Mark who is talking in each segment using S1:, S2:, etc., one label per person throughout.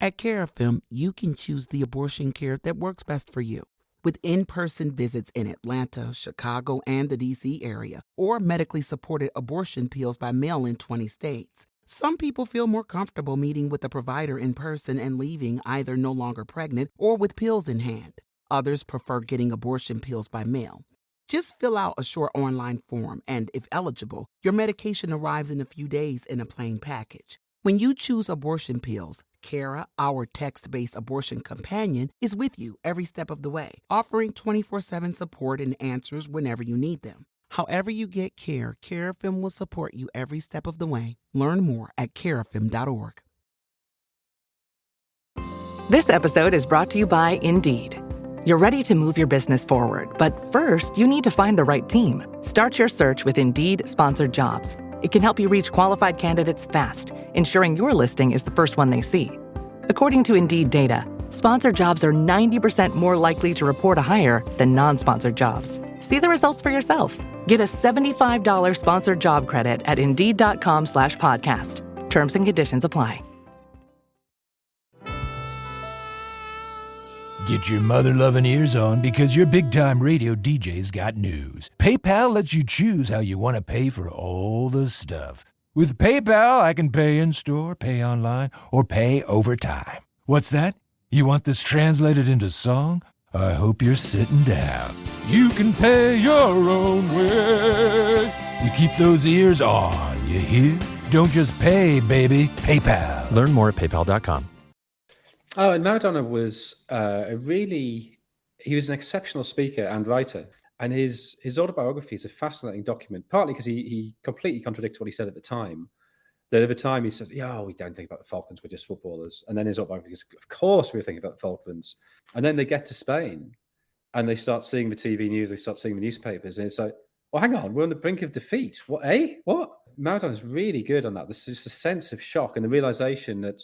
S1: At Carafem, you can choose the abortion care that works best for you. With in-person visits in Atlanta, Chicago, and the D.C. area, or medically supported abortion pills by mail in 20 states. Some people feel more comfortable meeting with a provider in person and leaving either no longer pregnant or with pills in hand. Others prefer getting abortion pills by mail. Just fill out a short online form and, if eligible, your medication arrives in a few days in a plain package. When you choose abortion pills, Cara, our text-based abortion companion, is with you every step of the way, offering 24/7 support and answers whenever you need them. However you get care, Carafem will support you every step of the way. Learn more at carafem.org.
S2: This episode is brought to you by Indeed. You're ready to move your business forward, but first, you need to find the right team. Start your search with Indeed Sponsored Jobs. It can help you reach qualified candidates fast, ensuring your listing is the first one they see. According to Indeed data, sponsored jobs are 90% more likely to report a hire than non-sponsored jobs. See the results for yourself. Get a $75 sponsored job credit at Indeed.com/podcast. Terms and conditions apply.
S3: Get your mother-loving ears on because your big-time radio DJ's got news. PayPal lets you choose how you want to pay for all the stuff. With PayPal, I can pay in-store, pay online, or pay over time. What's that? You want this translated into song? I hope you're sitting down. You can pay your own way. You keep those ears on, you hear? Don't just pay, baby. PayPal.
S4: Learn more at paypal.com.
S5: Oh, and Maradona was he was an exceptional speaker and writer. And his autobiography is a fascinating document, partly because he completely contradicts what he said at the time. That at the time he said, yeah, we don't think about the Falklands, we're just footballers. And then his autobiography is, of course we were thinking about the Falklands. And then they get to Spain and they start seeing the TV news, they start seeing the newspapers, and it's like, well, hang on, we're on the brink of defeat. What, eh? What? Maradona is really good on that. There's just a sense of shock and the realization that,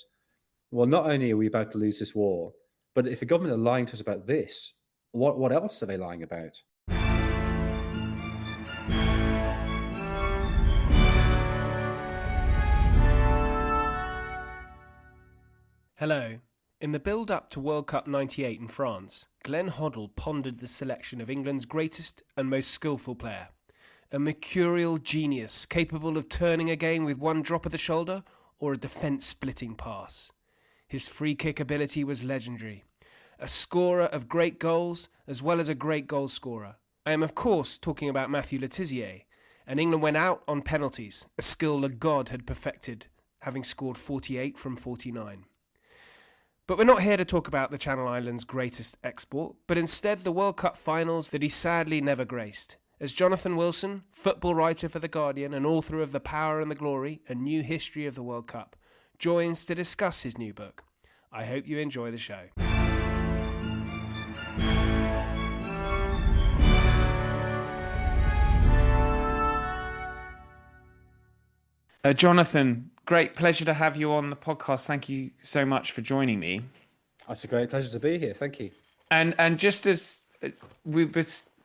S5: well, not only are we about to lose this war, but if the government are lying to us about this, what else are they lying about?
S6: Hello. In the build-up to World Cup '98 in France, Glenn Hoddle pondered the selection of England's greatest and most skillful player. A mercurial genius capable of turning a game with one drop of the shoulder or a defence-splitting pass. His free-kick ability was legendary. A scorer of great goals as well as a great goalscorer. I am, of course, talking about Matthew Le Tissier, and England went out on penalties, a skill the god had perfected, having scored 48 from 49. But we're not here to talk about the Channel Islands' greatest export, but instead the World Cup finals that he sadly never graced. As Jonathan Wilson, football writer for The Guardian and author of The Power and the Glory, A New History of the World Cup, joins to discuss his new book. I hope you enjoy the show.
S7: Jonathan, great pleasure to have you on the podcast. Thank you so much for joining me.
S5: It's a great pleasure to be here. Thank you.
S7: And just as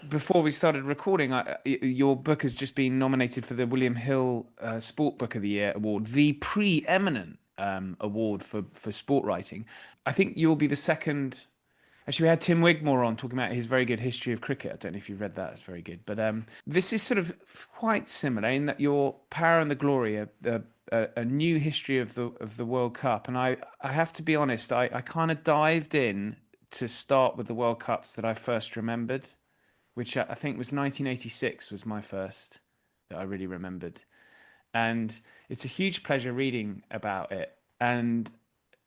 S7: before we started recording, your book has just been nominated for the William Hill Sport Book of the Year award, the preeminent award for sport writing. I think you'll be the second. Actually, we had Tim Wigmore on talking about his very good history of cricket. I don't know if you've read that. It's very good. But this is sort of quite similar in that your Power and the Glory, a new history of the World Cup. And I have to be honest, I kind of dived in to start with the World Cups that I first remembered, which I think was 1986 was my first that I really remembered. And it's a huge pleasure reading about it. And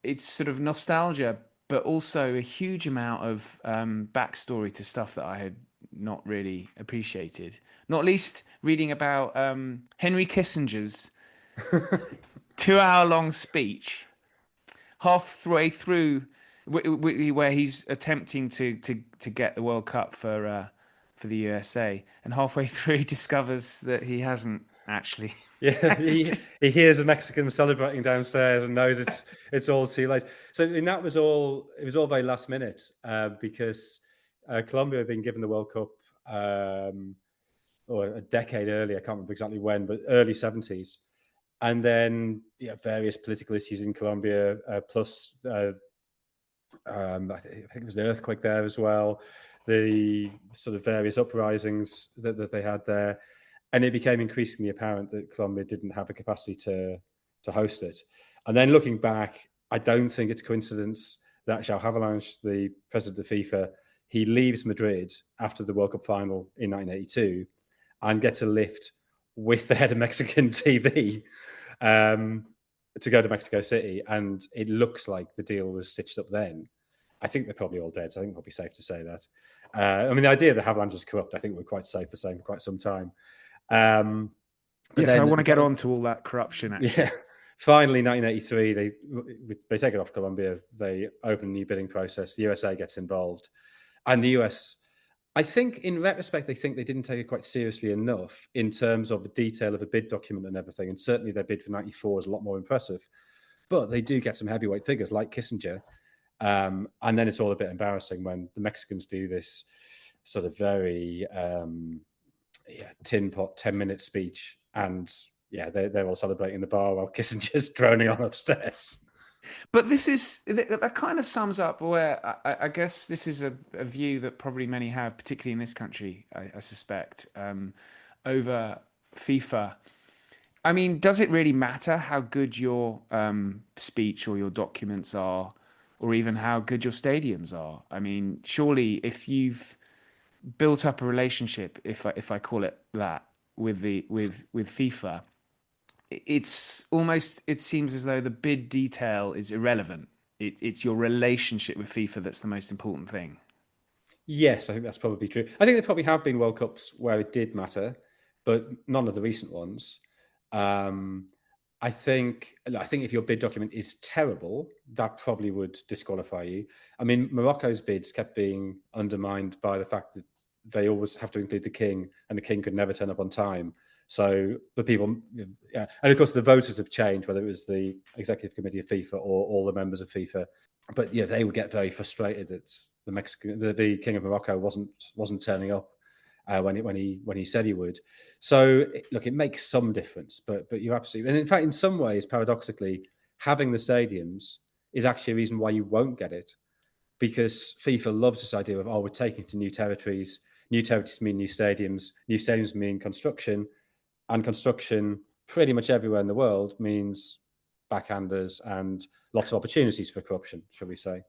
S7: it's sort of nostalgia, but also a huge amount of backstory to stuff that I had not really appreciated. Not least reading about Henry Kissinger's 2-hour-long speech, halfway through, where he's attempting to get the World Cup for the USA, and halfway through he discovers that he hasn't actually.
S5: Yeah, he hears a Mexican celebrating downstairs and knows it's all too late. So that was all. It was all very last minute because Colombia had been given the World Cup or a decade earlier. I can't remember exactly when, but early 70s. And then various political issues in Colombia, plus I think it was an earthquake there as well, the sort of various uprisings that they had there. And it became increasingly apparent that Colombia didn't have the capacity to host it. And then looking back, I don't think it's coincidence that João Havelange, the president of FIFA, he leaves Madrid after the World Cup final in 1982 and gets a lift with the head of Mexican TV to go to Mexico City. And it looks like the deal was stitched up then. I think they're probably all dead, so I think it'll be safe to say that. I mean, the idea that Havelange is corrupt, I think we're quite safe for saying for quite some time.
S7: Yes, I want to get on to all that corruption, actually.
S5: Yeah. Finally, 1983, they take it off Colombia. They open a new bidding process. The USA gets involved. And the US, I think in retrospect, they think they didn't take it quite seriously enough in terms of the detail of a bid document and everything. And certainly their bid for 94 is a lot more impressive. But they do get some heavyweight figures like Kissinger. And then it's all a bit embarrassing when the Mexicans do this sort of very tin pot 10-minute speech, and they're all celebrating in the bar while Kissinger's droning on upstairs.
S7: But that kind of sums up where I guess this is a view that probably many have, particularly in this country, I suspect, over FIFA. I mean, does it really matter how good your speech or your documents are, or even how good your stadiums are? I mean, surely if you've built up a relationship, if I call it that, with FIFA, it seems as though the bid detail is irrelevant. It's your relationship with FIFA that's the most important thing.
S5: Yes, I think that's probably true. I think there probably have been World Cups where it did matter, but none of the recent ones. I think if your bid document is terrible, that probably would disqualify you. I mean, Morocco's bids kept being undermined by the fact that they always have to include the king, and the king could never turn up on time. So the people, and of course the voters have changed, whether it was the executive committee of FIFA or all the members of FIFA. But they would get very frustrated that the king of Morocco wasn't turning up when he said he would. So look, it makes some difference, but you're absolutely, and in fact, in some ways, paradoxically, having the stadiums is actually a reason why you won't get it, because FIFA loves this idea of, we're taking to new territories. New territories mean new stadiums mean construction, and construction pretty much everywhere in the world means backhanders and lots of opportunities for corruption, shall we say.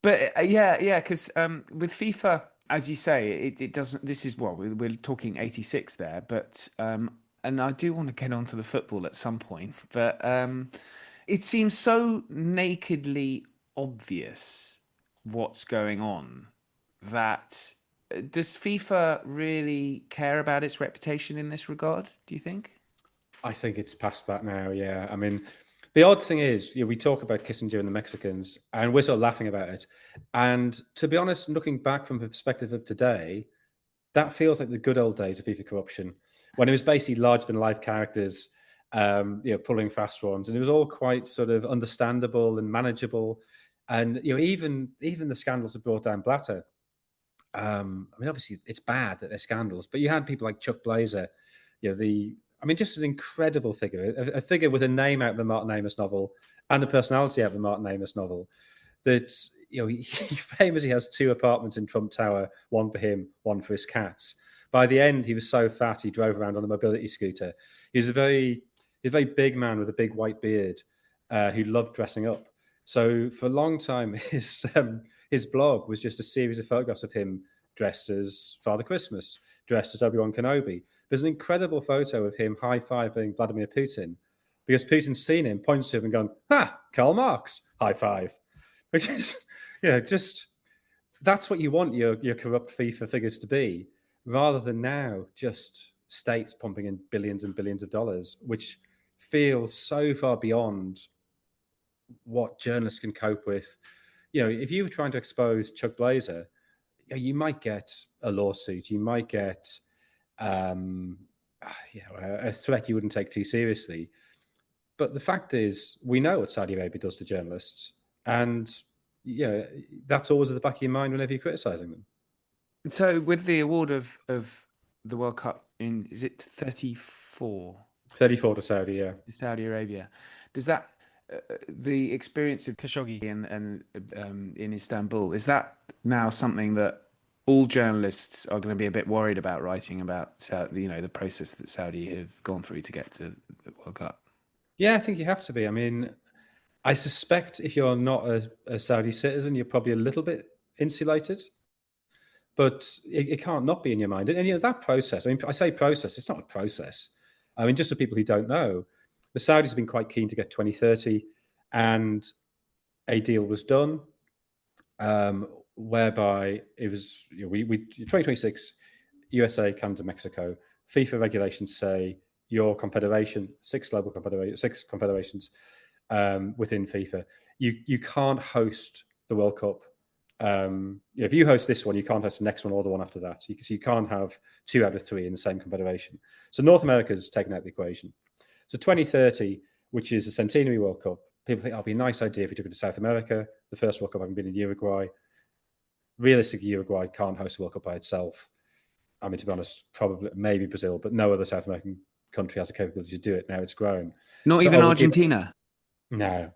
S7: But because with FIFA, as you say, it doesn't. This is we're talking 86 there, but and I do want to get onto the football at some point, but it seems so nakedly obvious what's going on that does FIFA really care about its reputation in this regard, do you think?
S5: I think it's past that now, yeah. I mean, the odd thing is, we talk about Kissinger and the Mexicans, and we're sort of laughing about it. And to be honest, looking back from the perspective of today, that feels like the good old days of FIFA corruption, when it was basically larger-than-life characters, pulling fast ones, and it was all quite sort of understandable and manageable. And even the scandals that brought down Blatter. I mean, obviously, it's bad that they're scandals, but you had people like Chuck Blazer, just an incredible figure, a figure with a name out of the Martin Amis novel and a personality out of the Martin Amis novel. That he famously has 2 apartments in Trump Tower, one for him, one for his cats. By the end, he was so fat he drove around on a mobility scooter. He was a very big man with a big white beard who loved dressing up. So for a long time, his blog was just a series of photographs of him dressed as Father Christmas, dressed as Obi-Wan Kenobi. There's an incredible photo of him high-fiving Vladimir Putin, because Putin's seen him, points to him and gone, Karl Marx, high five. Which is, just that's what you want your corrupt FIFA figures to be, rather than now just states pumping in billions and billions of dollars, which feels so far beyond what journalists can cope with. If you were trying to expose Chuck Blazer, you might get a lawsuit. You might get a threat you wouldn't take too seriously. But the fact is, we know what Saudi Arabia does to journalists, and that's always at the back of your mind whenever you're criticising them.
S7: So, with the award of the World Cup is it 34?
S5: 34 to Saudi, yeah.
S7: Saudi Arabia. Does that the experience of
S6: Khashoggi
S7: and in Istanbul, is that now something that all journalists are going to be a bit worried about writing about, the process that Saudi have gone through to get to the World Cup?
S5: Yeah, I think you have to be. I mean, I suspect if you're not a Saudi citizen, you're probably a little bit insulated, but it can't not be in your mind. And that process, I mean, I say process, it's not a process. I mean, just for people who don't know, the Saudis have been quite keen to get 2030, and a deal was done whereby it was 2026, USA, Canada, Mexico. FIFA regulations say your confederation, six confederations within FIFA, you can't host the World Cup. If you host this one, you can't host the next one or the one after that. So you can't have 2 out of 3 in the same confederation. So North America's taken out the equation. So 2030, which is the Centenary World Cup, people think, it'd be a nice idea if we took it to South America. The first World Cup having been in Uruguay. Realistically, Uruguay can't host a World Cup by itself. I mean, to be honest, probably maybe Brazil, but no other South American country has the capability to do it. Now it's growing.
S7: Not even Argentina?
S5: No.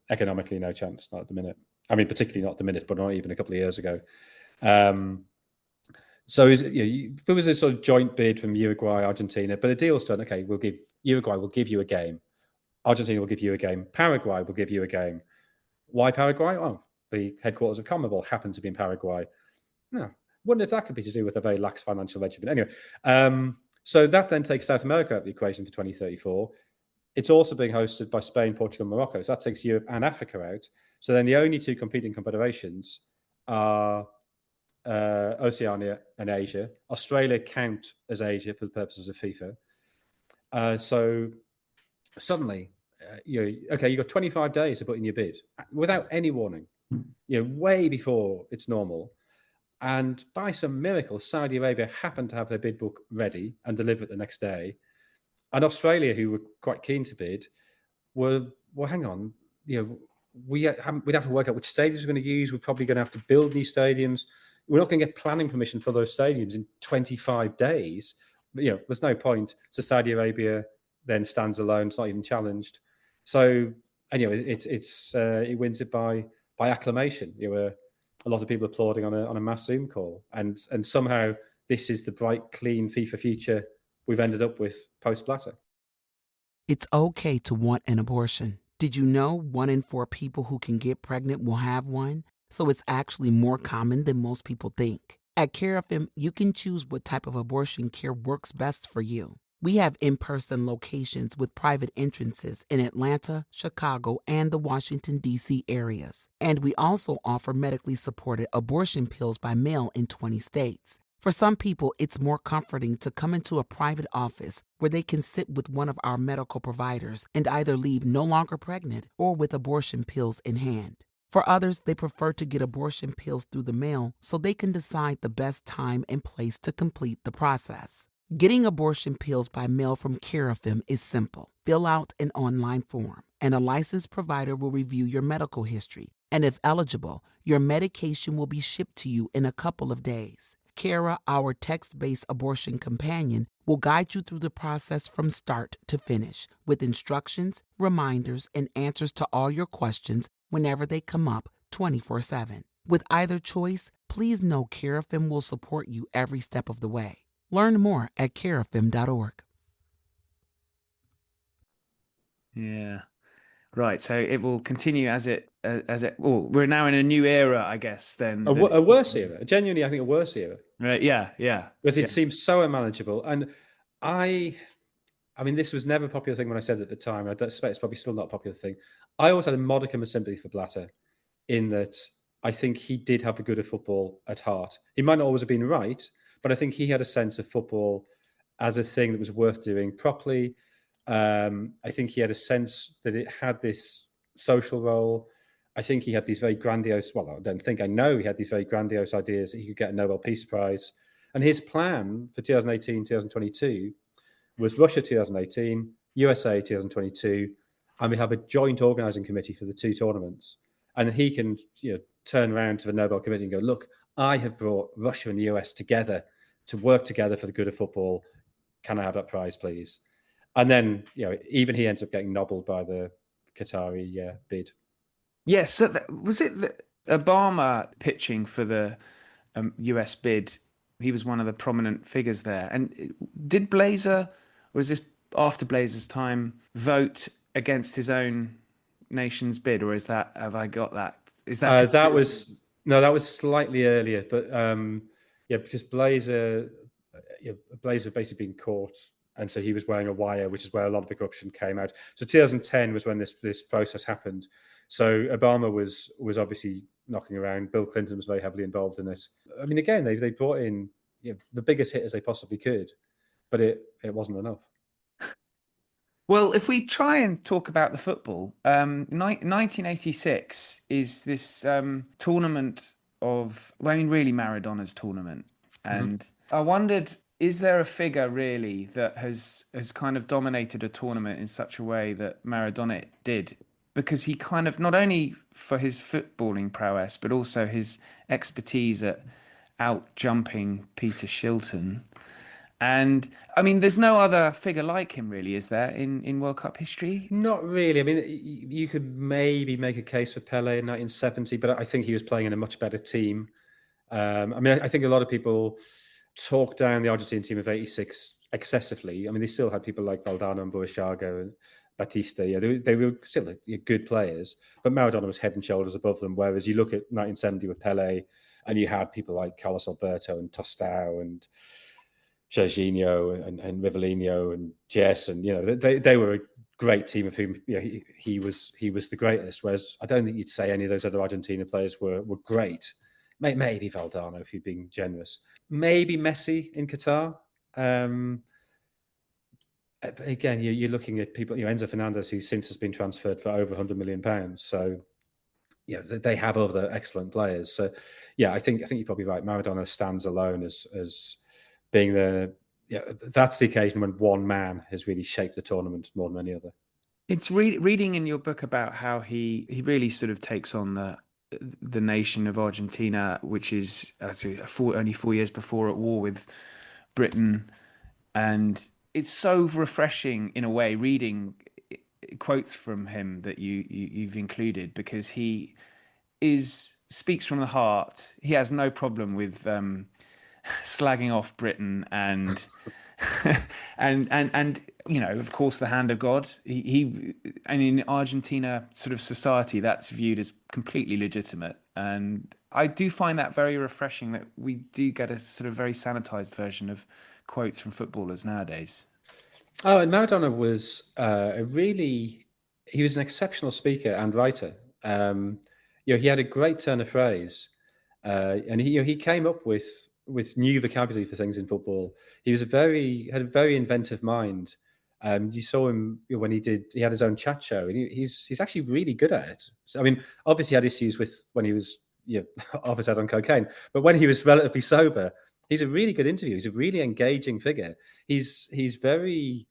S5: Economically, no chance, not at the minute. I mean, particularly not at the minute, but not even a couple of years ago. So there was a sort of joint bid from Uruguay, Argentina, but the deal's done. Okay, Uruguay will give you a game. Argentina will give you a game. Paraguay will give you a game. Why Paraguay? Oh, the headquarters of CONMEBOL happen to be in Paraguay. No, wonder if that could be to do with a very lax financial regimen. Anyway, so that then takes South America out of the equation for 2034. It's also being hosted by Spain, Portugal, and Morocco. So that takes Europe and Africa out. So then the only 2 competing confederations are Oceania and Asia. Australia count as Asia for the purposes of FIFA. So suddenly, you've got 25 days to put in your bid without any warning, way before it's normal. And by some miracle, Saudi Arabia happened to have their bid book ready and deliver it the next day. And Australia, who were quite keen to bid, were hang on, we'd have to work out which stadiums we're going to use. We're probably going to have to build new stadiums. We're not going to get planning permission for those stadiums in 25 days. There's no point. So Saudi Arabia then stands alone. It's not even challenged. So anyway, it wins it by acclamation. A lot of people applauding on a mass Zoom call, and somehow this is the bright, clean FIFA future we've ended up with post Blatter.
S1: It's okay to want an abortion. Did you know 1 in 4 people who can get pregnant will have one? So it's actually more common than most people think. At CareFM, you can choose what type of abortion care works best for you. We have in-person locations with private entrances in Atlanta, Chicago, and the Washington, D.C. areas. And we also offer medically supported abortion pills by mail in 20 states. For some people, it's more comforting to come into a private office where they can sit with one of our medical providers and either leave no longer pregnant or with abortion pills in hand. For others, they prefer to get abortion pills through the mail so they can decide the best time and place to complete the process. Getting abortion pills by mail from CareFM is simple. Fill out an online form, and a licensed provider will review your medical history. And if eligible, your medication will be shipped to you in a couple of days. Kara, our text-based abortion companion, will guide you through the process from start to finish with instructions, reminders, and answers to all your questions whenever they come up 24/7. With either choice, please know CareFM will support you every step of the way. Learn more at carefm.org.
S7: Yeah. Right. So it will continue as it. Well, we're now in a new era, I guess. Then
S5: a worse era. Genuinely, I think a worse era.
S7: Right. Yeah.
S5: Because it seems so unmanageable. And I mean, this was never a popular thing when I said it at the time. I don't suspect it's probably still not a popular thing. I always had a modicum of sympathy for Blatter, in that I think he did have the good of football at heart. He might not always have been right, but I think he had a sense of football as a thing that was worth doing properly. I think he had a sense that it had this social role. I think he had these very grandiose, I know he had these very grandiose ideas that he could get a Nobel Peace Prize. And his plan for 2018, 2022 was Russia 2018, USA 2022, and we have a joint organising committee for the 2 tournaments. And he can turn around to the Nobel Committee and go, look, I have brought Russia and the US together to work together for the good of football. Can I have that prize, please? And then, even he ends up getting nobbled by the Qatari bid.
S7: Yes. So was it the Obama pitching for the US bid? He was one of the prominent figures there. And did Blazer, or was this after Blazer's time, vote against his own nation's bid, or have I got that? Is that
S5: that was slightly earlier, but because Blazer had basically been caught, and so he was wearing a wire, which is where a lot of the corruption came out. So 2010 was when this process happened. So Obama was obviously knocking around. Bill Clinton was very heavily involved in it. I mean, again, they brought in the biggest hitters they possibly could, but it wasn't enough.
S7: Well, if we try and talk about the football, 1986 is this tournament really Maradona's tournament. And I wondered, is there a figure really that has kind of dominated a tournament in such a way that Maradona did? Because he kind of, not only for his footballing prowess, but also his expertise at out jumping Peter Shilton. And I mean, there's no other figure like him, really, is there, in World Cup history?
S5: Not really. I mean, you could maybe make a case for Pele in 1970, but I think he was playing in a much better team. I think a lot of people talk down the Argentine team of '86 excessively. I mean, they still had people like Valdano and Burruchaga and Batista. Yeah, they were still good players, but Maradona was head and shoulders above them. Whereas you look at 1970 with Pele, and you had people like Carlos Alberto and Tostão and Jorginho and Rivellino and Jess, and they were a great team of whom he was the greatest. Whereas I don't think you'd say any of those other Argentina players were great. Maybe Valdano, if you're being generous. Maybe Messi in Qatar. Again, you're looking at people. Enzo Fernandez, who since has been transferred for over £100 million. So they have other excellent players. So I think you're probably right. Maradona stands alone as being that's the occasion when one man has really shaped the tournament more than any other.
S7: It's reading in your book about how he really sort of takes on the nation of Argentina, which is only 4 years before at war with Britain, and it's so refreshing in a way reading quotes from him that you've included, because he speaks from the heart. He has no problem with slagging off Britain and and of course the hand of God. He and in Argentina sort of society, that's viewed as completely legitimate, and I do find that very refreshing that we do get a sort of very sanitized version of quotes from footballers nowadays.
S5: Oh, and Maradona was he was an exceptional speaker and writer. He had a great turn of phrase, and he came up with new vocabulary for things in football. He had a very inventive mind. You saw him when he had his own chat show, and he's actually really good at it. So, I mean, obviously he had issues with when he was off his head on cocaine, but when he was relatively sober, he's a really good interview. He's a really engaging figure. He's very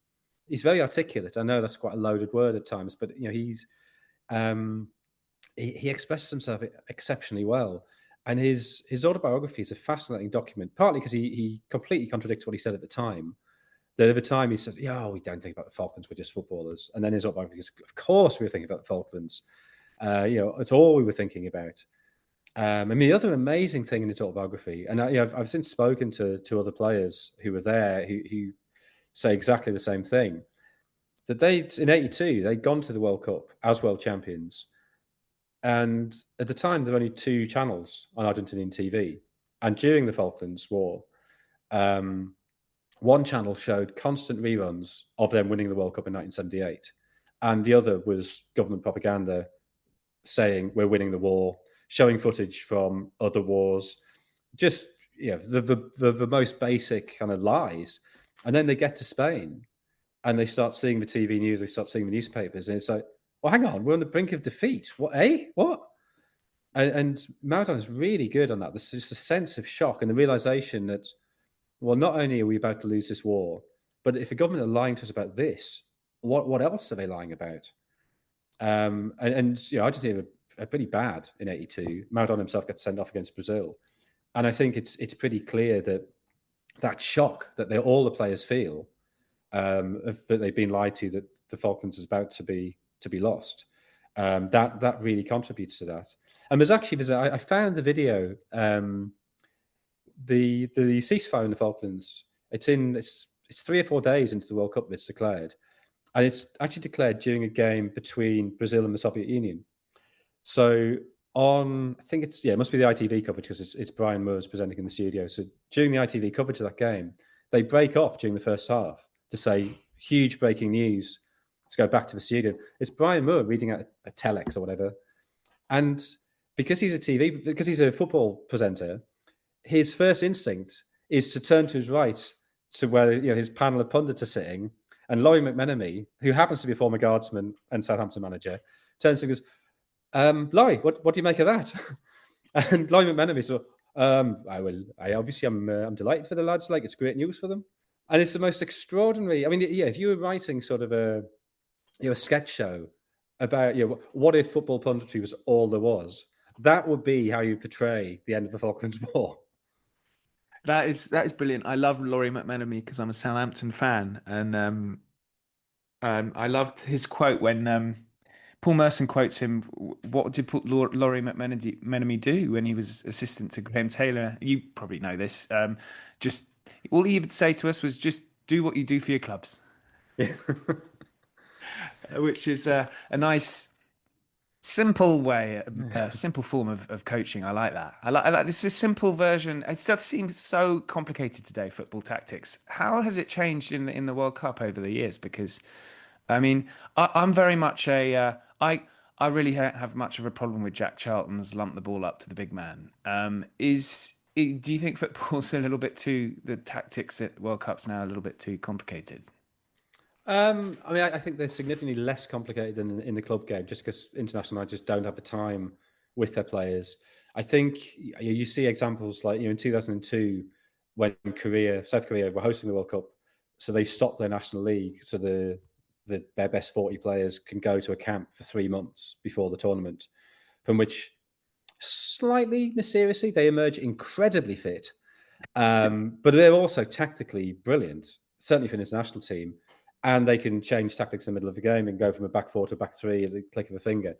S5: articulate. I know that's quite a loaded word at times, but he expresses himself exceptionally well. And his autobiography is a fascinating document, partly because he completely contradicts what he said at the time. That at the time he said, we don't think about the Falklands, we're just footballers. And then his autobiography is, of course we were thinking about the Falklands. It's all we were thinking about. The other amazing thing in his autobiography, and I've since spoken to other players who were there who say exactly the same thing, that in '82, they'd gone to the World Cup as world champions. And at the time, there were only 2 channels on Argentinian TV. And during the Falklands War, one channel showed constant reruns of them winning the World Cup in 1978. And the other was government propaganda saying, we're winning the war, showing footage from other wars, just the most basic kind of lies. And then they get to Spain and they start seeing the TV news, they start seeing the newspapers, and it's like, well, hang on, we're on the brink of defeat. What, What? And Maradona is really good on that. There's just a sense of shock and the realization that, well, not only are we about to lose this war, but if the government are lying to us about this, what else are they lying about? Argentina are pretty bad in '82. Maradona himself gets sent off against Brazil. And I think it's pretty clear that shock that all the players feel that they've been lied to, that the Falklands is about to be lost. That really contributes to that. And there's actually I found the video. The ceasefire in the Falklands. It's 3 or 4 days into the World Cup. It's declared, and it's actually declared during a game between Brazil and the Soviet Union. So I think it must be the ITV coverage, because it's Brian Moore's presenting in the studio. So during the ITV coverage of that game, they break off during the first half to say huge breaking news. Let's go back to the studio. It's Brian Moore reading out a telex or whatever, and because he's a football presenter, his first instinct is to turn to his right to where his panel of pundits are sitting, and Laurie McMenemy, who happens to be a former Guardsman and Southampton manager, turns and goes, Laurie, what do you make of that? And Laurie McMenemy said, I'm delighted for the lads. Like, it's great news for them. And it's the most extraordinary. I mean, if you were writing sort of a sketch show about what if football punditry was all there was, that would be how you portray the end of the Falklands War.
S7: That is brilliant. I love Laurie McMenemy because I'm a Southampton fan, and I loved his quote when Paul Merson quotes him. What did Laurie McMenemy do when he was assistant to Graham Taylor? You probably know this. Just all he would say to us was, "Just do what you do for your clubs," which is a nice, simple way, simple form of coaching. I like that. I like this is a simple version. It still seems so complicated today, football tactics. How has it changed in the World Cup over the years? Because, I mean, I'm very much I really have much of a problem with Jack Charlton's lump the ball up to the big man. Do you think football's the tactics at World Cups now a little bit too complicated?
S5: I mean, I think they're significantly less complicated than in the club game, just because international managers don't have the time with their players. I think you see examples like in 2002 when South Korea were hosting the World Cup, so they stopped their national league, so their best 40 players can go to a camp for 3 months before the tournament, from which slightly mysteriously they emerge incredibly fit, but they're also tactically brilliant, certainly for an international team. And they can change tactics in the middle of the game and go from a back four to a back three at the click of a finger.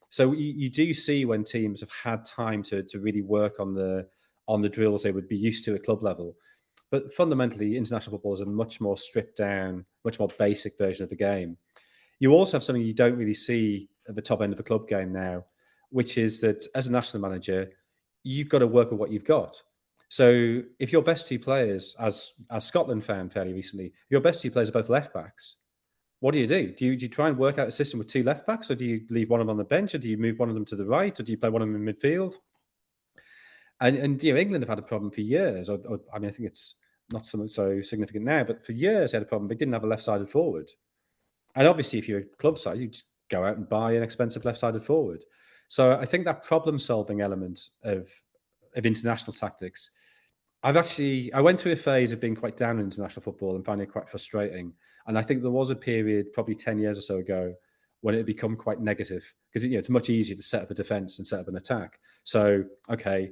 S5: So you do see when teams have had time to really work on the drills they would be used to at club level. But fundamentally, international football is a much more stripped down, much more basic version of the game. You also have something you don't really see at the top end of a club game now, which is that as a national manager, you've got to work with what you've got. So if your best two players, as Scotland found fairly recently, if your best two players are both left backs, what do? Do you try and work out a system with two left backs, or do you leave one of them on the bench, or do you move one of them to the right, or do you play one of them in midfield? And England have had a problem for years. I mean, I think it's not so significant now, but for years they had a problem. They didn't have a left-sided forward. And obviously, if you're a club side, you just go out and buy an expensive left-sided forward. So I think that problem-solving element of international tactics, I went through a phase of being quite down on international football and finding it quite frustrating. And I think there was a period, probably 10 years or so ago, when it had become quite negative, because it's much easier to set up a defence and set up an attack. So, okay,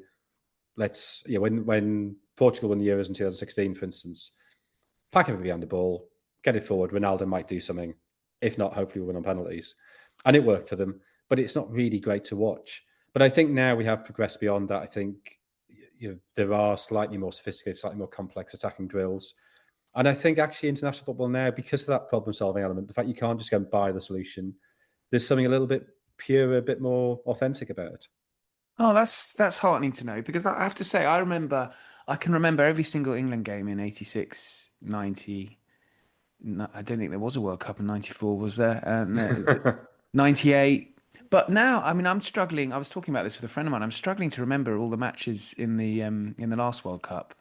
S5: let's, when Portugal won the Euros in 2016, for instance, pack everybody on the ball, get it forward, Ronaldo might do something. If not, hopefully we'll win on penalties. And it worked for them, but it's not really great to watch. But I think now we have progressed beyond that. I think there are slightly more sophisticated, slightly more complex attacking drills. And I think actually international football now, because of that problem-solving element, the fact you can't just go and buy the solution, there's something a little bit purer, a bit more authentic about it.
S7: Oh, that's heartening to know, because I have to say, I can remember every single England game in 86, 90. I don't think there was a World Cup in 94, was there? 98. But now, I mean, I'm struggling. I was talking about this with a friend of mine. I'm struggling to remember all the matches in the last World Cup.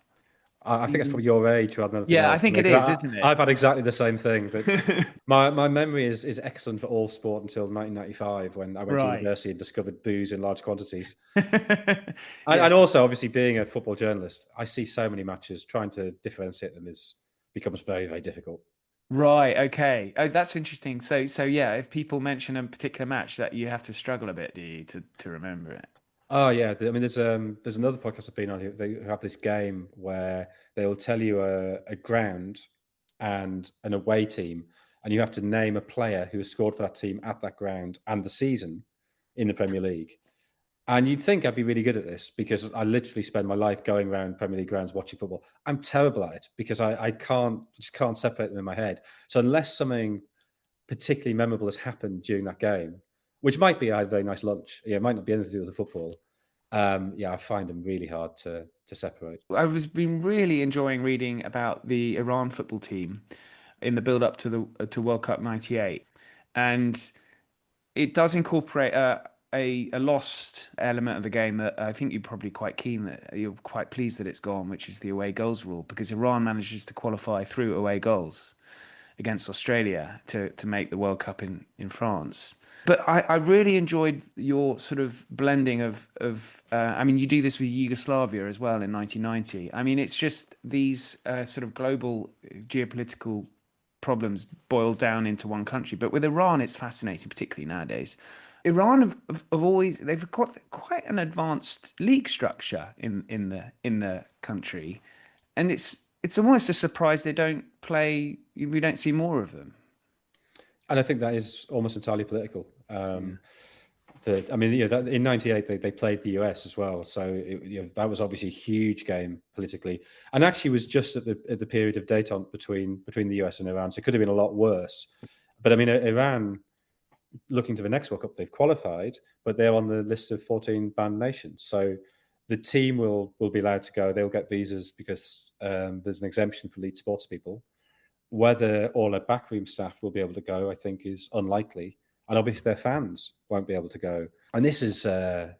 S5: I think it's probably your age rather than anything
S7: Yeah,
S5: else.
S7: I think it is, isn't it?
S5: I've had exactly the same thing, but my memory is excellent for all sport until 1995, when I went to university and discovered booze in large quantities. And also, obviously, being a football journalist, I see so many matches. Trying to differentiate them becomes very, very difficult.
S7: Right. Okay. Oh, that's interesting. So yeah, if people mention a particular match, that you have to struggle a bit, do you, to remember it?
S5: Oh yeah. I mean, there's another podcast I've been on. They have this game where they will tell you a ground and an away team, and you have to name a player who has scored for that team at that ground and the season in the Premier League. And you'd think I'd be really good at this because I literally spend my life going around Premier League grounds watching football. I'm terrible at it because I just can't separate them in my head. So unless something particularly memorable has happened during that game, which might be I had a very nice lunch, it might not be anything to do with the football. I find them really hard to separate.
S7: I've been really enjoying reading about the Iran football team in the build-up to World Cup '98, and it does incorporate a lost element of the game that I think you're probably quite keen that you're quite pleased that it's gone, which is the away goals rule, because Iran manages to qualify through away goals against Australia to make the World Cup in France. But I really enjoyed your sort of blending of I mean, you do this with Yugoslavia as well in 1990. I mean, it's just these sort of global geopolitical problems boiled down into one country. But with Iran, it's fascinating, particularly nowadays. Iran have always, they've got quite an advanced league structure in the country, and it's almost a surprise we don't see more of them.
S5: And I think that is almost entirely political. In '98 they played the US as well, so that was obviously a huge game politically, and actually was just at the period of détente between the US and Iran. So it could have been a lot worse. But I mean, Iran, looking to the next World Cup, they've qualified, but they're on the list of 14 banned nations. So the team will be allowed to go. They'll get visas because there's an exemption for elite sports people. Whether all their backroom staff will be able to go, I think, is unlikely, and obviously their fans won't be able to go. And this is I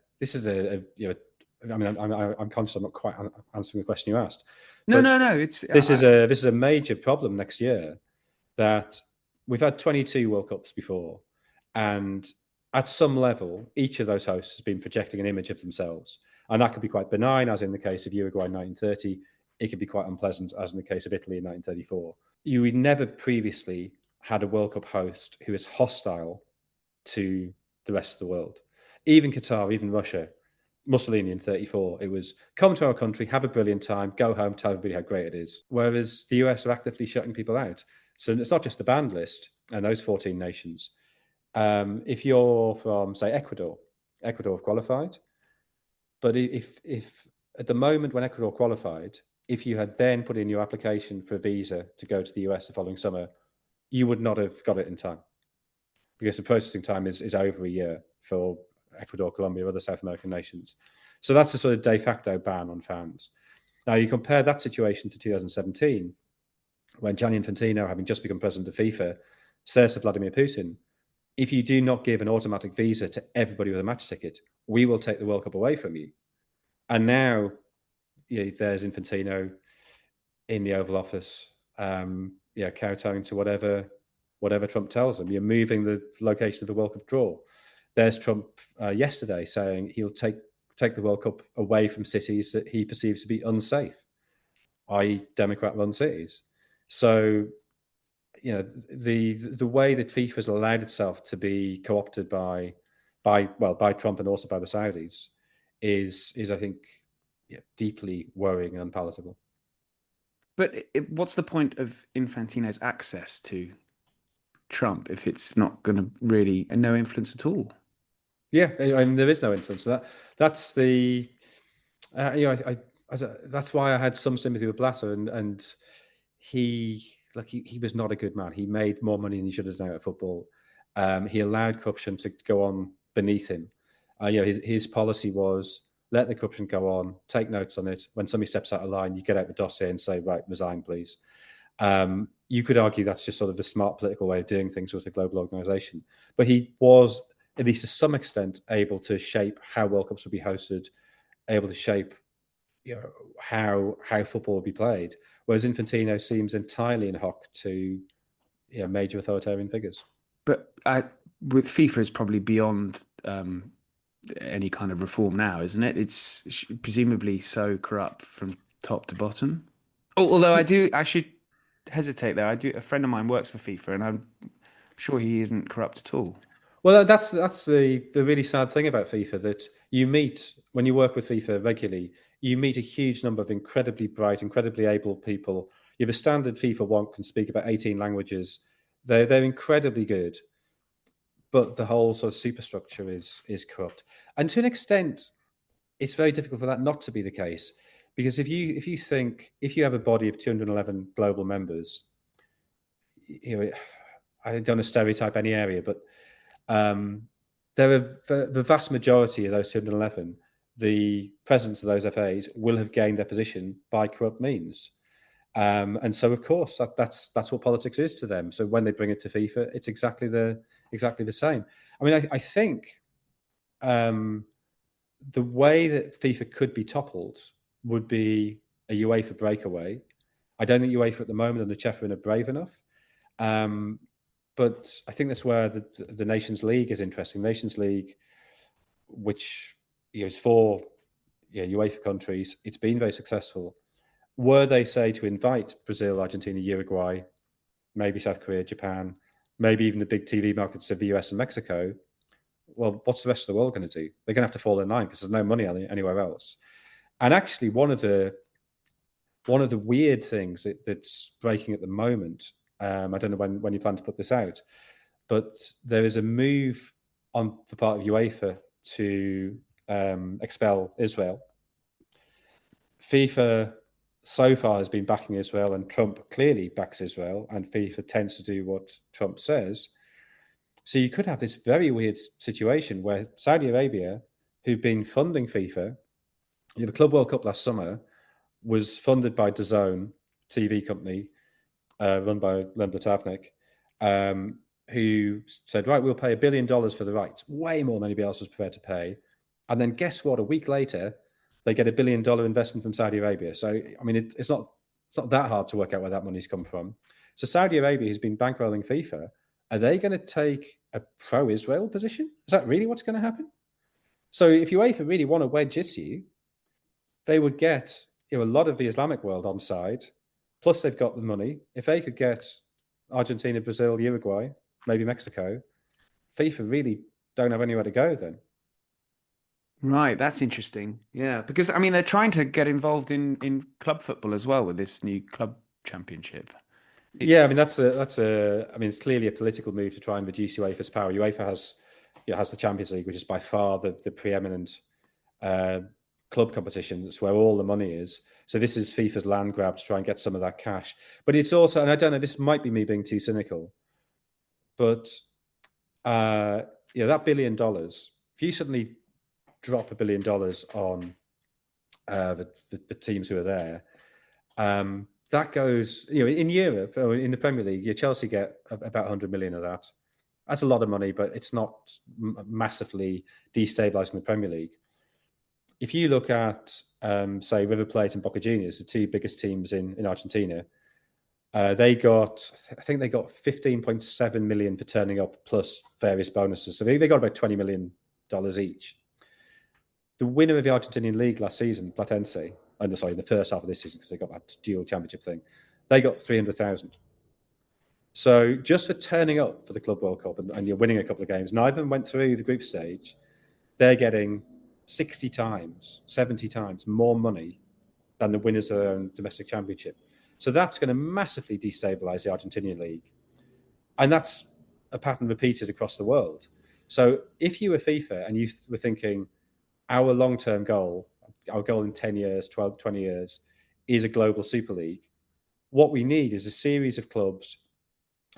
S5: mean, I'm conscious I'm not quite answering the question you asked.
S7: No.
S5: This is a major problem next year. That we've had 22 World Cups before, and at some level, each of those hosts has been projecting an image of themselves, and that could be quite benign, as in the case of Uruguay in 1930. It could be quite unpleasant, as in the case of Italy in 1934. You never previously had a World Cup host who is hostile to the rest of the world. Even Qatar, even Russia, Mussolini in 1934, it was come to our country, have a brilliant time, go home, tell everybody how great it is. Whereas the US are actively shutting people out. So it's not just the banned list and those 14 nations. If you're from, say, Ecuador have qualified. But if at the moment when Ecuador qualified, if you had then put in your application for a visa to go to the US the following summer, you would not have got it in time, because the processing time is over a year for Ecuador, Colombia, other South American nations. So that's a sort of de facto ban on fans. Now, you compare that situation to 2017, when Gianni Infantino, having just become president of FIFA, says to Vladimir Putin, if you do not give an automatic visa to everybody with a match ticket, we will take the World Cup away from you. And now there's Infantino in the Oval Office, kowtowing to whatever Trump tells him. You're moving the location of the World Cup draw. There's Trump yesterday saying he'll take the World Cup away from cities that he perceives to be unsafe, i.e. Democrat-run cities. So, the way that FIFA has allowed itself to be co-opted by Trump and also by the Saudis is I think deeply worrying and unpalatable.
S7: But what's the point of Infantino's access to Trump if it's not going to really no influence at all?
S5: Yeah, I mean, there is no influence. That's the that's why I had some sympathy with Blatter, and he was not a good man. He made more money than he should have done out of football. He allowed corruption to go on beneath him. His policy was let the corruption go on, take notes on it. When somebody steps out of line, you get out the dossier and say, right, resign, please. You could argue that's just sort of a smart political way of doing things with a global organization. But he was, at least to some extent, able to shape how World Cups would be hosted, able to shape how football would be played. Whereas Infantino seems entirely in hock to major authoritarian figures.
S7: But with FIFA is probably beyond any kind of reform now, isn't it? It's presumably so corrupt from top to bottom. Although I should hesitate there. A friend of mine works for FIFA, and I'm sure he isn't corrupt at all.
S5: Well, that's the really sad thing about FIFA, that you meet, when you work with FIFA regularly, you meet a huge number of incredibly bright, incredibly able people. You have a standard FIFA one can speak about 18 languages. They're incredibly good, but the whole sort of superstructure is corrupt. And to an extent, it's very difficult for that not to be the case, because if you have a body of 211 global members, I don't want to stereotype any area, but there are the vast majority of those 211. The presidents of those FAs will have gained their position by corrupt means, and so of course that's what politics is to them. So when they bring it to FIFA, it's exactly the same. I mean, I think the way that FIFA could be toppled would be a UEFA breakaway. I don't think UEFA at the moment and the Chefrin are brave enough. But I think that's where the Nations League is interesting. Nations League, which is for UEFA countries, it's been very successful. Were they, say, to invite Brazil, Argentina, Uruguay, maybe South Korea, Japan, maybe even the big TV markets of the US and Mexico, well, what's the rest of the world going to do? They're going to have to fall in line because there's no money anywhere else. And actually, one of the weird things that's breaking at the moment, I don't know when you plan to put this out, but there is a move on the part of UEFA to expel Israel. FIFA so far has been backing Israel, and Trump clearly backs Israel, and FIFA tends to do what Trump says. So you could have this very weird situation where Saudi Arabia, who've been funding FIFA, the Club World Cup last summer was funded by DAZN, TV company, run by Len Blatavnik, who said, right, we'll pay $1 billion for the rights, way more than anybody else was prepared to pay. And then guess what? A week later, they get $1 billion investment from Saudi Arabia. So, I mean, it's not that hard to work out where that money's come from. So Saudi Arabia has been bankrolling FIFA. Are they going to take a pro-Israel position? Is that really what's going to happen? So if UEFA really want to wedge issue, they would get a lot of the Islamic world on side, plus they've got the money. If they could get Argentina, Brazil, Uruguay, maybe Mexico, FIFA really don't have anywhere to go then.
S7: Right, that's interesting. Yeah, because I mean they're trying to get involved in club football as well with this new club championship.
S5: Yeah, I mean that's a. I mean it's clearly a political move to try and reduce UEFA's power. UEFA has the Champions League, which is by far the preeminent club competition. That's where all the money is. So this is FIFA's land grab to try and get some of that cash. But it's also, and I don't know, this might be me being too cynical, but that $1 billion, if you suddenly drop $1 billion on the teams who are there, that goes, in Europe or in the Premier League, Chelsea get about 100 million of that. That's a lot of money, but it's not massively destabilizing the Premier League. If you look at, say, River Plate and Boca Juniors, the two biggest teams in Argentina, I think they got 15.7 million for turning up plus various bonuses. So they got about $20 million each. The winner of the Argentinian league last season, Platense, in the first half of this season, because they got that dual championship thing, they got 300,000. So just for turning up for the Club World Cup and you're winning a couple of games, neither of them went through the group stage, they're getting 60 times, 70 times more money than the winners of their own domestic championship. So that's going to massively destabilize the Argentinian league. And that's a pattern repeated across the world. So if you were FIFA and you were thinking, our long-term goal, our goal in 10 years, 12, 20 years, is a global Super League, what we need is a series of clubs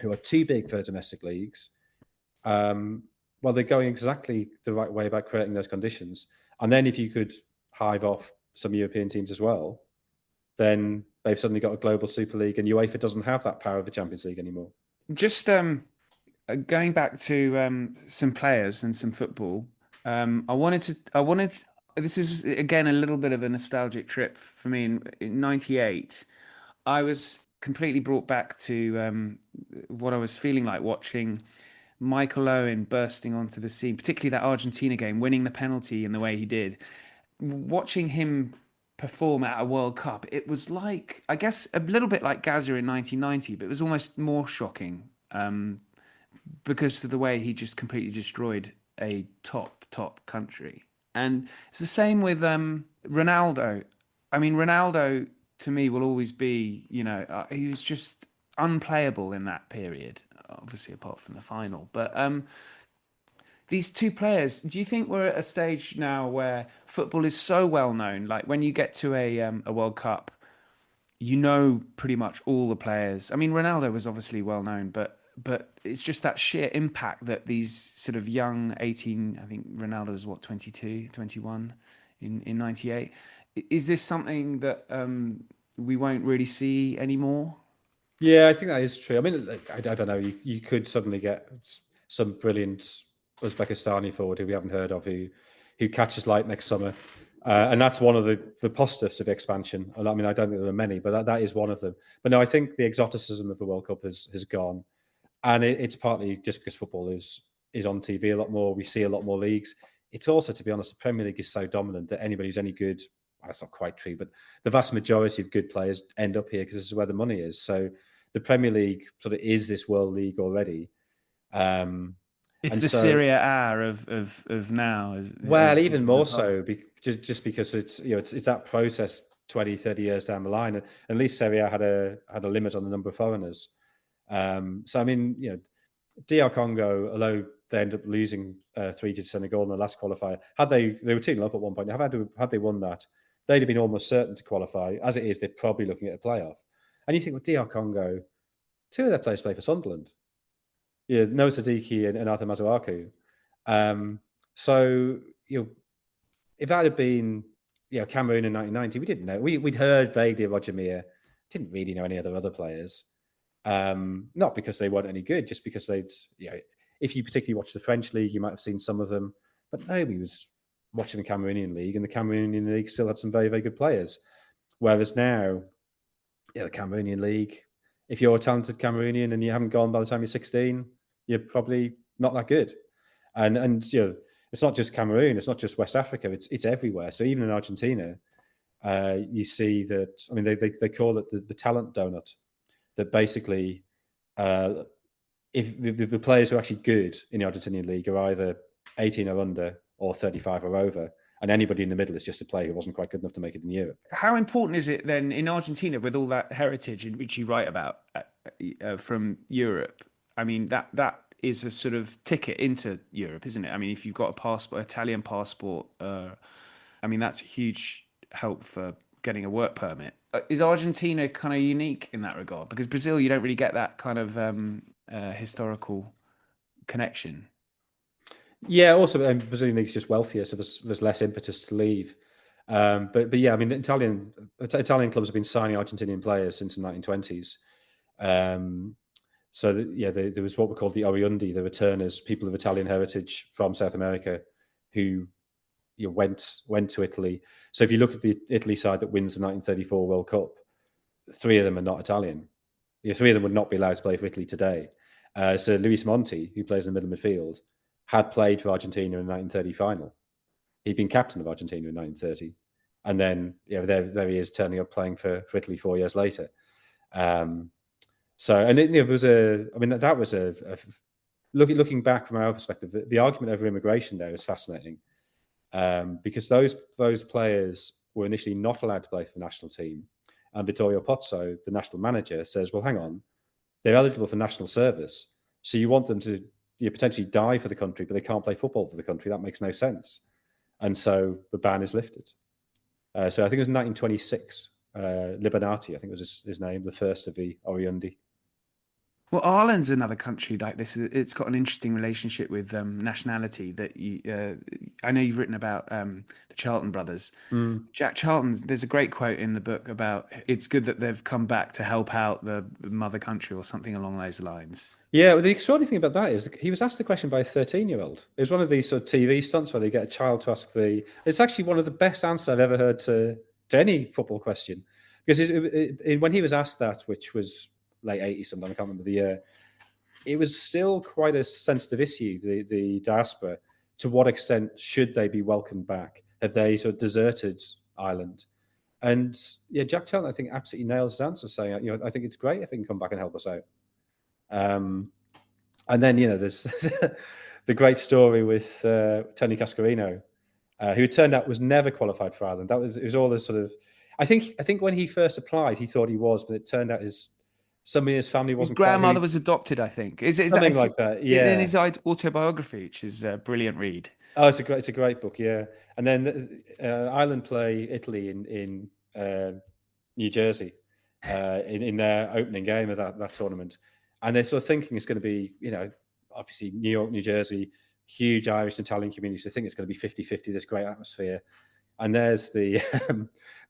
S5: who are too big for domestic leagues. They're going exactly the right way about creating those conditions. And then if you could hive off some European teams as well, then they've suddenly got a global Super League, and UEFA doesn't have that power of the Champions League anymore.
S7: Just going back to some players and some football, I wanted. This is again a little bit of a nostalgic trip for me. In '98, I was completely brought back to what I was feeling like watching Michael Owen bursting onto the scene, particularly that Argentina game, winning the penalty in the way he did. Watching him perform at a World Cup, it was like, I guess, a little bit like Gaza in 1990, but it was almost more shocking because of the way he just completely destroyed a top country. And it's the same with Ronaldo. I mean, Ronaldo to me will always be, he was just unplayable in that period, obviously apart from the final. But these two players, do you think we're at a stage now where football is so well known? Like when you get to a World Cup, pretty much all the players. I mean, Ronaldo was obviously well known, but it's just that sheer impact that these sort of young 18, I think Ronaldo was 22, 21 in 98. Is this something that we won't really see anymore?
S5: Yeah, I think that is true. I mean, I don't know. You could suddenly get some brilliant Uzbekistani forward who we haven't heard of who catches light next summer. And that's one of the positives of expansion. I mean, I don't think there are many, but that is one of them. But no, I think the exoticism of the World Cup has gone. And it's partly just because football is on TV a lot more. We see a lot more leagues. It's also, to be honest, the Premier League is so dominant that anybody who's any good, that's not quite true, but the vast majority of good players end up here because this is where the money is. So the Premier League sort of is this world league already.
S7: It's the Serie A of now.
S5: Well, even more so, just because it's that process 20, 30 years down the line. And at least Serie A had a limit on the number of foreigners. So I mean, DR Congo, although they end up losing 3 to Senegal in the last qualifier, they were 2-0 up at one point. Had they won that, they'd have been almost certain to qualify. As it is, they're probably looking at a playoff. And you think, well, DR Congo, 2 of their players play for Sunderland. Yeah, Noah Sadiki and Arthur Mazuaku. So if that had been Cameroon in 1990, we didn't know. We'd heard vaguely of Roger Milla, didn't really know any other players. Not because they weren't any good, just because they'd, if you particularly watch the French league, you might have seen some of them, but nobody was watching the Cameroonian league, and the Cameroonian league still had some very, very good players. Whereas now, the Cameroonian league, if you're a talented Cameroonian and you haven't gone by the time you're 16, you're probably not that good. And it's not just Cameroon, it's not just West Africa, it's everywhere. So even in Argentina, you see that, I mean, they call it the talent donut. That basically, if the players who are actually good in the Argentinian league are either 18 or under or 35 or over, and anybody in the middle is just a player who wasn't quite good enough to make it in Europe.
S7: How important is it then in Argentina with all that heritage in which you write about from Europe? I mean, that is a sort of ticket into Europe, isn't it? I mean, if you've got Italian passport, I mean, that's a huge help for getting a work permit. Is Argentina kind of unique in that regard? Because Brazil, you don't really get that kind of historical connection.
S5: Yeah, also, Brazilian league's just wealthier, so there's less impetus to leave. But yeah, I mean, Italian clubs have been signing Argentinian players since the 1920s. So there was what were called the Oriundi, the returners, people of Italian heritage from South America, who went to Italy. So if you look at the Italy side that wins the 1934 World Cup, 3 of them are not Italian. 3 of them would not be allowed to play for Italy today. So Luis Monti, who plays in the middle midfield, had played for Argentina in the 1930 final. He'd been captain of Argentina in 1930. And then there he is turning up playing for Italy 4 years later. So, and it was that was looking back from our perspective, the argument over immigration there is fascinating. Because those players were initially not allowed to play for the national team. And Vittorio Pozzo, the national manager, says, well, hang on, they're eligible for national service. So you want them to potentially die for the country, but they can't play football for the country. That makes no sense. And so the ban is lifted. So I think it was 1926, Libernati, I think was his name, the first of the Oriundi.
S7: Well, Ireland's another country like this. It's got an interesting relationship with nationality that I know you've written about the Charlton brothers. Jack Charlton, there's a great quote in the book about it's good that they've come back to help out the mother country or something along those lines.
S5: Yeah, well, the extraordinary thing about that is he was asked the question by a 13-year-old. It was one of these sort of TV stunts where they get a child to ask it's actually one of the best answers I've ever heard to any football question. Because when he was asked that, which was late 80s sometime, I can't remember the year, it was still quite a sensitive issue, the diaspora. To what extent should they be welcomed back? Have they sort of deserted Ireland? And Jack Charlton, I think, absolutely nails his answer, saying, I think it's great if they can come back and help us out. And then, there's the great story with Tony Cascarino, who it turned out was never qualified for Ireland. It was all this sort of, I think when he first applied, he thought he was, but it turned out somebody in his family
S7: His
S5: wasn't quite
S7: grandmother was adopted, I think. Is
S5: something like that. Yeah,
S7: in his autobiography, which is a brilliant read.
S5: Oh, it's a great book. Yeah, and then Ireland play Italy in New Jersey in their opening game of that tournament, and they're sort of thinking it's going to be, obviously New York, New Jersey, huge Irish and Italian communities. They think it's going to be 50-50, this great atmosphere. And there's the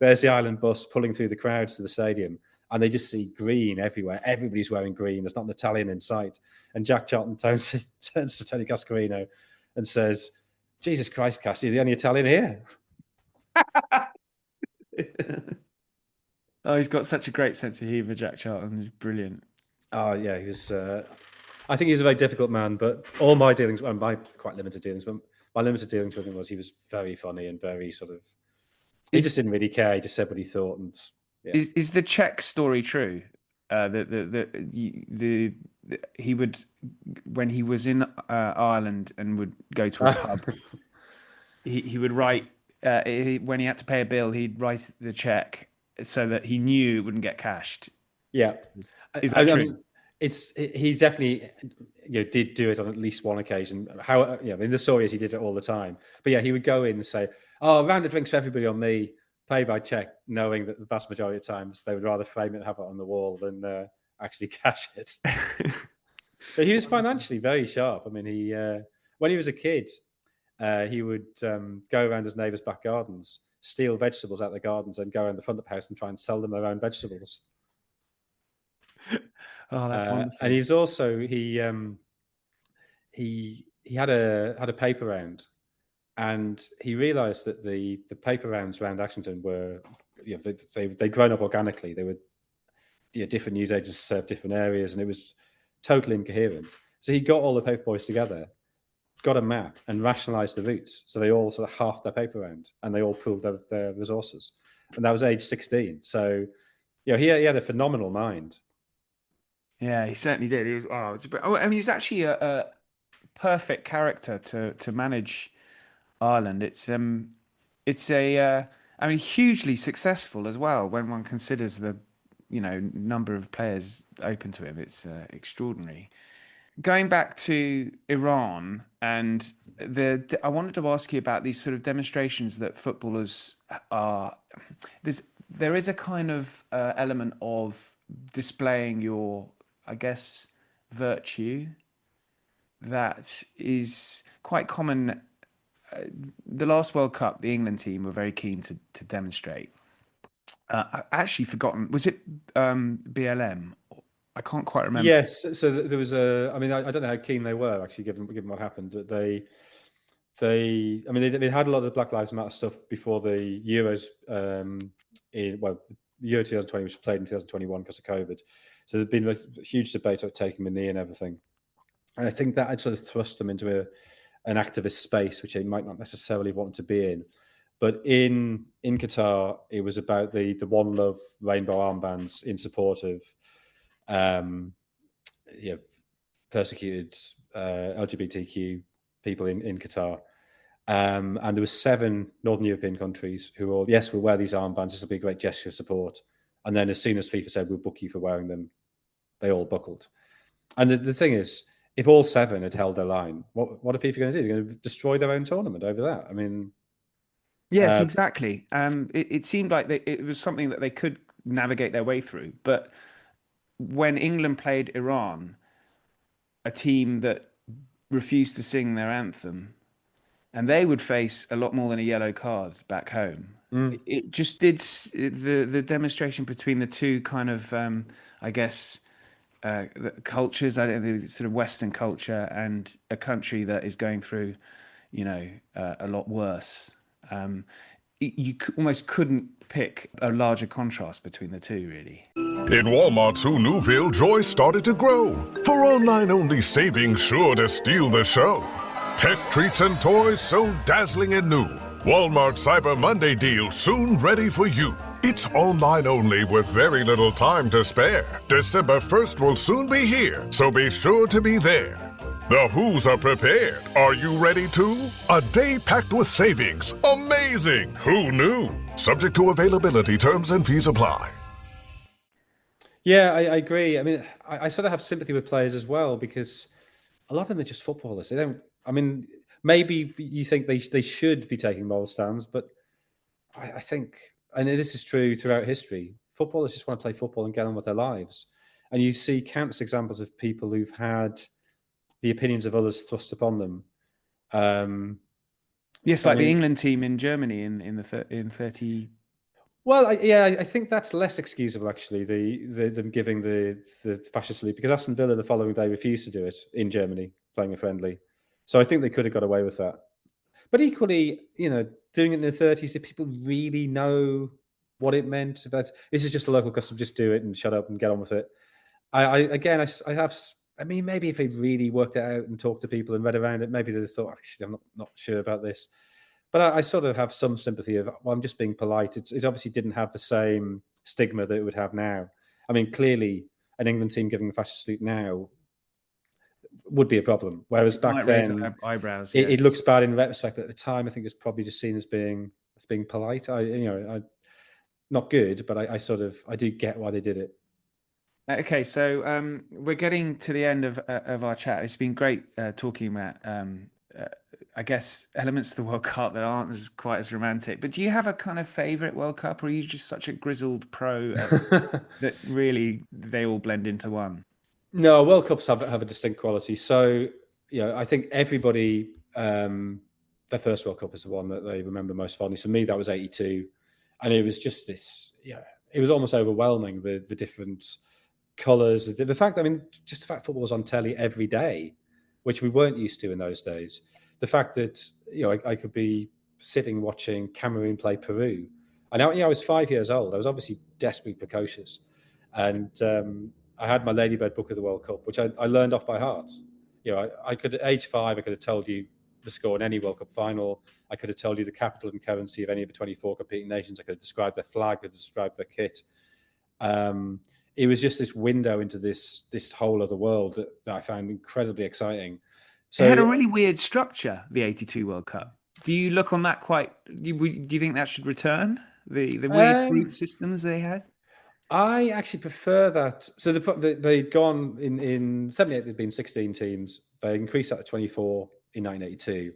S5: Ireland bus pulling through the crowds to the stadium, and they just see green everywhere. Everybody's wearing green. There's not an Italian in sight. And Jack Charlton turns to Tony Cascarino and says, "Jesus Christ, Cassie, you're the only Italian here."
S7: Oh, he's got such a great sense of humour, Jack Charlton. He's brilliant.
S5: Oh, yeah, he was. I think he was a very difficult man, but all my dealings, well, my quite limited dealings, but my limited dealings with him was he was very funny and very sort of. He just didn't really care. He just said what he thought, and yeah.
S7: Is the Czech story true? He would, when he was in Ireland and would go to a pub, he would write when he had to pay a bill, he'd write the check so that he knew it wouldn't get cashed.
S5: Yeah,
S7: is that true?
S5: He definitely did do it on at least one occasion. How in the story is he did it all the time. But yeah, he would go in and say, "Oh, a round of drinks for everybody on me, pay by check," knowing that the vast majority of times they would rather frame it and have it on the wall than actually cash it. But he was financially very sharp. I mean, he when he was a kid, he would go around his neighbours' back gardens, steal vegetables out of the gardens, and go around the front of the house and try and sell them their own vegetables.
S7: Oh, that's wonderful.
S5: And he was also he had a paper round, and he realised that the paper rounds around Ashington were they'd grown up organically. They were different news agents served different areas, and it was totally incoherent. So he got all the paper boys together, got a map, and rationalised the routes. So they all sort of halved their paper round, and they all pooled their resources. And that was age 16. So he had a phenomenal mind.
S7: Yeah, he certainly did. He's actually a perfect character to manage Ireland. It's hugely successful as well when one considers the number of players open to him. It's extraordinary. Going back to Iran, and I wanted to ask you about these sort of demonstrations that footballers are. There is a kind of element of displaying your, I guess, virtue that is quite common. The last World Cup, the England team were very keen to demonstrate. I've actually forgotten. Was it BLM? I can't quite remember.
S5: Yes. So there was I don't know how keen they were actually, given what happened. They had a lot of the Black Lives Matter stuff before the Euros. Euro 2020, which was played in 2021 because of COVID. So there's been a huge debate about taking the knee and everything. And I think that had sort of thrust them into an activist space, which they might not necessarily want to be in. But in Qatar, it was about the One Love rainbow armbands in support of persecuted LGBTQ people in Qatar. And there were 7 Northern European countries who all, yes, we'll wear these armbands. This will be a great gesture of support. And then as soon as FIFA said, we'll book you for wearing them, they all buckled. And the thing is, if all 7 had held their line, what are FIFA going to do? They're going to destroy their own tournament over that. I mean...
S7: Yes, exactly. It seemed like it was something that they could navigate their way through. But when England played Iran, a team that refused to sing their anthem, and they would face a lot more than a yellow card back home. It just did the demonstration between the two kind of, cultures, the sort of Western culture and a country that is going through, a lot worse. You almost couldn't pick a larger contrast between the two, really.
S4: In Walmart's Newville, joy started to grow. For online-only savings sure to steal the show. Tech treats and toys so dazzling and new. Walmart Cyber Monday deal soon ready for you. It's online only with very little time to spare. December 1st will soon be here, so be sure to be there. The Who's are prepared. Are you ready too? A day packed with savings. Amazing! Who knew? Subject to availability, terms and fees apply.
S5: Yeah, I agree. I mean, I sort of have sympathy with players as well because a lot of them are just footballers. They don't. I mean, maybe you think they should be taking moral stands, but I think, and this is true throughout history, footballers just want to play football and get on with their lives. And you see countless examples of people who've had the opinions of others thrust upon them.
S7: Yes, like the England team in Germany in 30.
S5: Well, I think that's less excusable actually. Them giving the fascist salute, because Aston Villa the following day refused to do it in Germany, playing a friendly. So I think they could have got away with that. But equally, doing it in the 30s, did people really know what it meant? That this is just a local custom, just do it and shut up and get on with it. I mean, maybe if they really worked it out and talked to people and read around it, maybe they thought, actually, I'm not sure about this. But I sort of have some sympathy of, well, I'm just being polite. It obviously didn't have the same stigma that it would have now. I mean, clearly, an England team giving the fascist salute now would be a problem. Whereas back then,
S7: eyebrows.
S5: It looks bad in retrospect, but at the time, I think it was probably just seen as being polite. Not good, but I do get why they did it.
S7: Okay, so we're getting to the end of our chat. It's been great talking about, I guess, elements of the World Cup that aren't quite as romantic. But do you have a kind of favourite World Cup, or are you just such a grizzled pro that really they all blend into one?
S5: No, World Cups have a distinct quality. So, I think everybody, their first World Cup is the one that they remember most fondly. So, me, that was 82. And it was just this, it was almost overwhelming, the different colours. The fact, just the fact football was on telly every day, which we weren't used to in those days. The fact that, I could be sitting watching Cameroon play Peru. And I was 5 years old. I was obviously desperately precocious. And I had my Ladybird book of the World Cup, which I learned off by heart. I could, at age 5, I could have told you the score in any World Cup final. I could have told you the capital and currency of any of the 24 competing nations. I could have described their flag, I could have described their kit. It was just this window into this whole other world that I found incredibly exciting. So
S7: it had a really weird structure, the 82 World Cup. Do you look on that do you think that should return? The weird group systems they had?
S5: I actually prefer that. So they'd gone in 78, there'd been 16 teams. They increased that to 24 in 1982.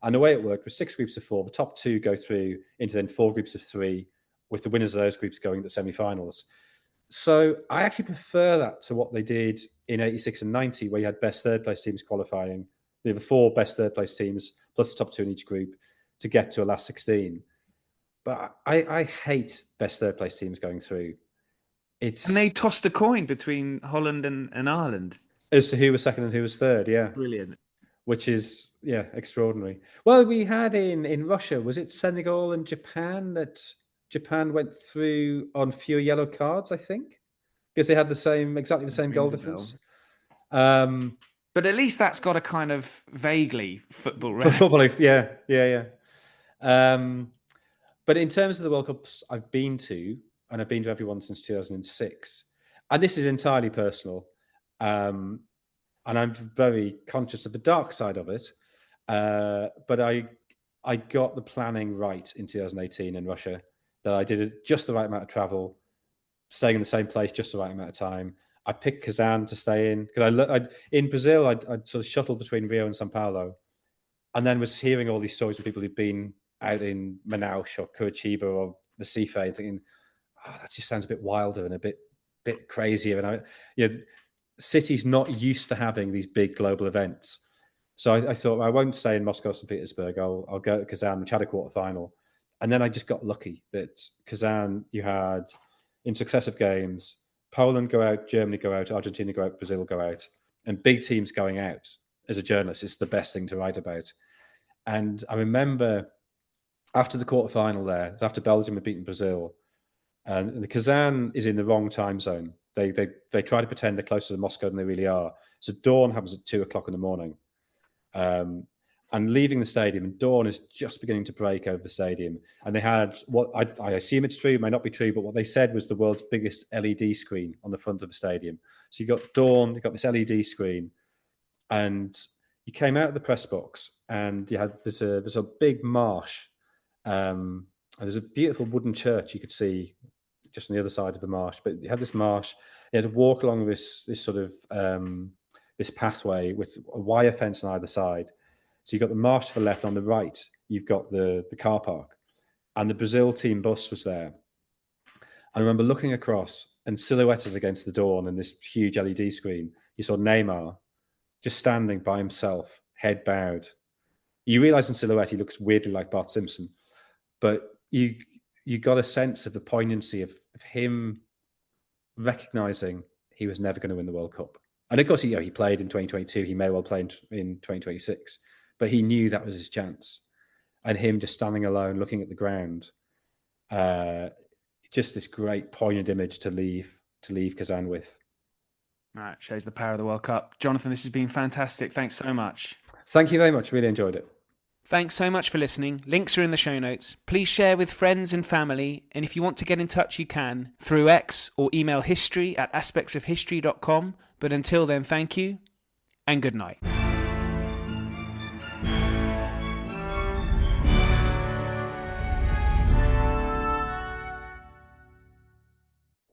S5: And the way it worked was 6 groups of 4. The top 2 go through into then 4 groups of 3, with the winners of those groups going to the semi-finals. So I actually prefer that to what they did in 86 and 90, where you had best third place teams qualifying. There were 4 best third place teams, plus the top 2 in each group, to get to a last 16. But I hate best third place teams going through.
S7: And they tossed a coin between Holland and Ireland
S5: as to who was second and who was third. Yeah,
S7: brilliant.
S5: Which is extraordinary. Well, we had in Russia, was it Senegal and Japan, that Japan went through on fewer yellow cards? I think because they had exactly the same goal difference.
S7: But at least that's got a kind of vaguely football.
S5: Yeah. But in terms of the World Cups I've been to, and I've been to every one since 2006, and this is entirely personal, and I'm very conscious of the dark side of it, but I got the planning right in 2018 in Russia, that I did just the right amount of travel, staying in the same place just the right amount of time. I picked Kazan to stay in, because in Brazil, I'd sort of shuttled between Rio and Sao Paulo, and then was hearing all these stories from people who'd been out in Manaus or Curitiba or Recife, thinking, that just sounds a bit wilder and a bit crazier. And city's not used to having these big global events. So I thought, I won't stay in Moscow, St. Petersburg. I'll go to Kazan, which had a quarterfinal. And then I just got lucky that Kazan, you had in successive games, Poland go out, Germany go out, Argentina go out, Brazil go out. And big teams going out, as a journalist, is the best thing to write about. And I remember after the quarterfinal there, after Belgium had beaten Brazil, and the Kazan is in the wrong time zone. They try to pretend they're closer to Moscow than they really are. So dawn happens at 2:00 in the morning. And leaving the stadium, and dawn is just beginning to break over the stadium. And they had what I assume it's true, it may not be true, but what they said was the world's biggest LED screen on the front of the stadium. So you got dawn, you got this LED screen, and you came out of the press box, and you had there's a big marsh And there's a beautiful wooden church you could see just on the other side of the marsh. But you had this marsh, you had to walk along this sort of this pathway with a wire fence on either side. So you've got the marsh to the left. On the right, you've got the car park. And the Brazil team bus was there. I remember looking across, and silhouetted against the dawn and this huge LED screen, you saw Neymar just standing by himself, head bowed. You realise in silhouette he looks weirdly like Bart Simpson, but you got a sense of the poignancy of him recognising he was never going to win the World Cup. And of course, he played in 2022. He may well play in 2026, but he knew that was his chance. And him just standing alone, looking at the ground, just this great poignant image to leave Kazan with.
S7: All right, shows the power of the World Cup. Jonathan, this has been fantastic. Thanks so much.
S5: Thank you very much. Really enjoyed it.
S6: Thanks so much for listening. Links are in the show notes. Please share with friends and family. And if you want to get in touch, you can through X or email history@aspectsofhistory.com. But until then, thank you and good night.